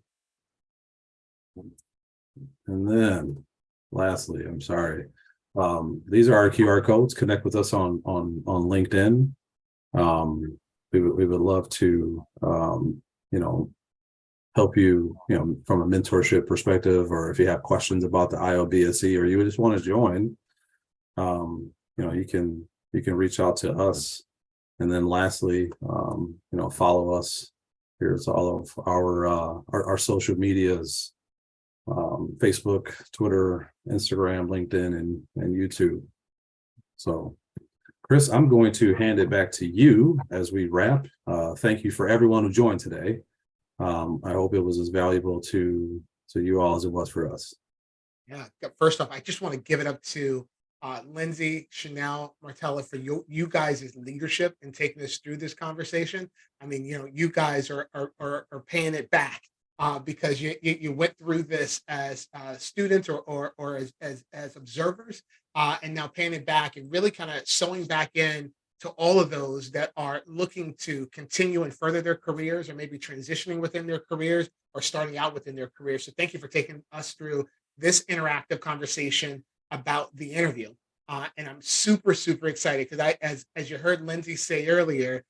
And then, lastly, I'm sorry. These are our QR codes. Connect with us on LinkedIn. We would love to help you, from a mentorship perspective, or if you have questions about the IOBSE, or you just want to join, you can reach out to us. And then lastly, follow us. Here's all of our social medias. Facebook, Twitter, Instagram, LinkedIn, and YouTube. So, Chris, I'm going to hand it back to you as we wrap. Thank you for everyone who joined today. I hope it was as valuable to you all as it was for us. Yeah. First off, I just want to give it up to Lindsay, Chanel, Martella, for you guys' leadership in taking us through this conversation. I mean, you guys are paying it back. Because you went through this as students or as observers, and now paying it back and really kind of sewing back in to all of those that are looking to continue and further their careers, or maybe transitioning within their careers, or starting out within their careers. So thank you for taking us through this interactive conversation about the interview. And I'm super excited because as you heard Lindsay say earlier,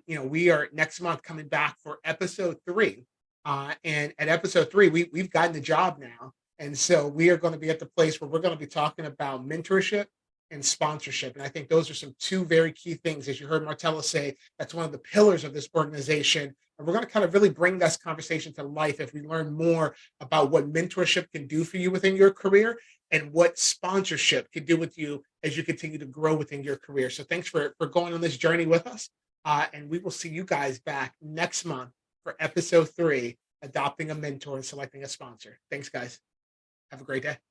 we are next month coming back for episode 3. And at episode 3, we've gotten the job now. And so we are going to be at the place where we're going to be talking about mentorship and sponsorship. And I think those are some 2 very key things. As you heard Martella say, that's one of the pillars of this organization. And we're going to kind of really bring this conversation to life if we learn more about what mentorship can do for you within your career, and what sponsorship can do with you as you continue to grow within your career. So thanks for going on this journey with us. And we will see you guys back next month for episode 3, adopting a mentor and selecting a sponsor. Thanks, guys. Have a great day.